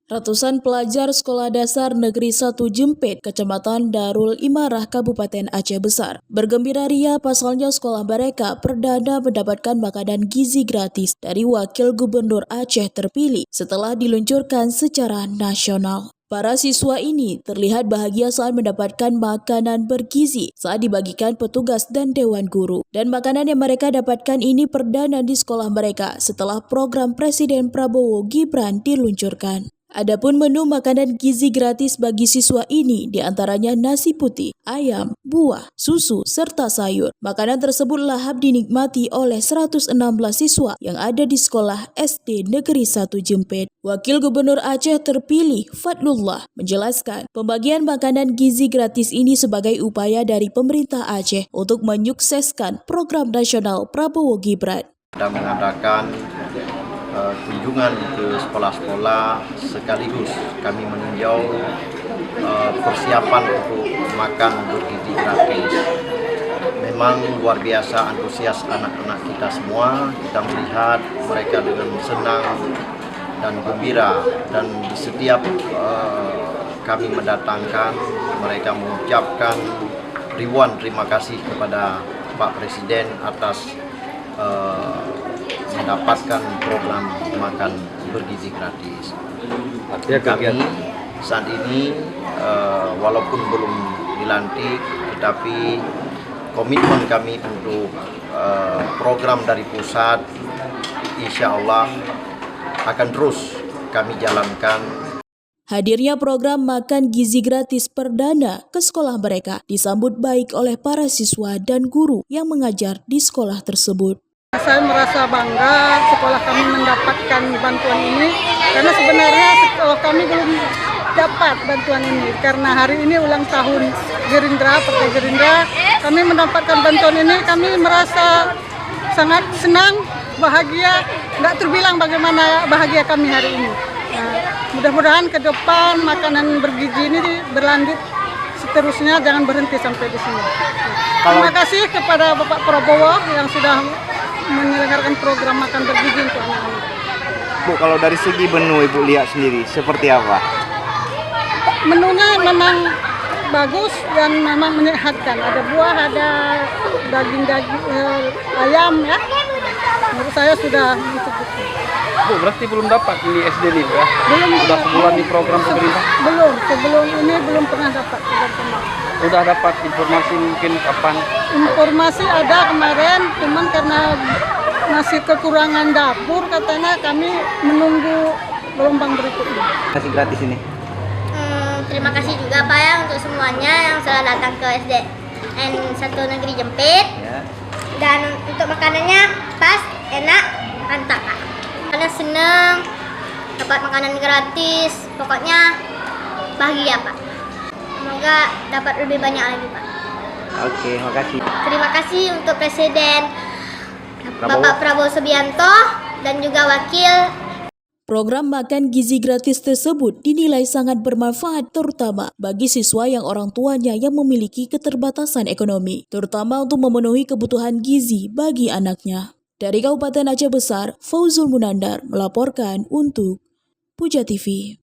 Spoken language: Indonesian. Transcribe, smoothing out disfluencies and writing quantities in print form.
Ratusan pelajar Sekolah Dasar Negeri 1 Jempit, Kecamatan Darul Imarah, Kabupaten Aceh Besar, bergembira ria pasalnya sekolah mereka perdana mendapatkan makanan gizi gratis dari Wakil Gubernur Aceh terpilih setelah diluncurkan secara nasional. Para siswa ini terlihat bahagia saat mendapatkan makanan bergizi saat dibagikan petugas dan dewan guru. Dan makanan yang mereka dapatkan ini perdana di sekolah mereka setelah program Presiden Prabowo Gibran diluncurkan. Adapun menu makanan gizi gratis bagi siswa ini diantaranya nasi putih, ayam, buah, susu, serta sayur. Makanan tersebut lahap dinikmati oleh 116 siswa yang ada di sekolah SD Negeri 1 Jempit. Wakil Gubernur Aceh terpilih Fadlullah menjelaskan pembagian makanan gizi gratis ini sebagai upaya dari pemerintah Aceh untuk menyukseskan program nasional Prabowo Gibran. Kita mengadakan kunjungan ke sekolah-sekolah sekaligus kami meninjau persiapan untuk makan bergizi gratis. Memang luar biasa antusias anak-anak kita semua. Kita melihat mereka dengan senang dan gembira, dan di setiap kami mendatangkan, mereka mengucapkan ribuan terima kasih kepada Pak Presiden atas mendapatkan program makan bergizi gratis. Kami saat ini walaupun belum dilantik, tetapi komitmen kami untuk program dari pusat insya Allah akan terus kami jalankan. Hadirnya program makan gizi gratis perdana ke sekolah mereka disambut baik oleh para siswa dan guru yang mengajar di sekolah tersebut. Saya merasa bangga sekolah kami mendapatkan bantuan ini, karena sebenarnya sekolah kami belum dapat bantuan ini. Karena hari ini ulang tahun Gerindra, Partai Gerindra, kami mendapatkan bantuan ini, kami merasa sangat senang, bahagia, nggak terbilang bagaimana bahagia kami hari ini. Nah, mudah-mudahan ke depan makanan bergizi ini berlanjut seterusnya, jangan berhenti sampai di sini. Terima kasih kepada Bapak Prabowo yang sudah menyelenggarakan program makan bergizi untuk anak-anak. Bu, kalau dari segi menu Ibu lihat sendiri seperti apa? Menunya memang bagus dan memang menyehatkan. Ada buah, ada daging-daging ayam ya. Menurut saya sudah mencukupi. Bu, berarti belum dapat ini SD nih ya? Belum. Sudah sebulan di program pemerintah? Belum, sebelum ini belum pernah dapat program. Sudah dapat informasi mungkin kapan? Informasi ada kemarin, cuman karena masih kekurangan dapur, katanya kami menunggu gelombang berikutnya. Nasi gratis ini? Terima kasih juga Pak ya untuk semuanya yang sudah datang ke SDN 1 Negeri Jempit. Ya. Dan untuk makanannya pas, enak, mantap Pak. Karena seneng dapat makanan gratis, pokoknya bahagia Pak. Semoga dapat lebih banyak lagi Pak. Oke, makasih. Terima kasih untuk Presiden Bapak Prabowo Subianto dan juga Wakil. Program makan gizi gratis tersebut dinilai sangat bermanfaat terutama bagi siswa yang orang tuanya yang memiliki keterbatasan ekonomi, terutama untuk memenuhi kebutuhan gizi bagi anaknya. Dari Kabupaten Aceh Besar, Fauzul Munandar melaporkan untuk Puja TV.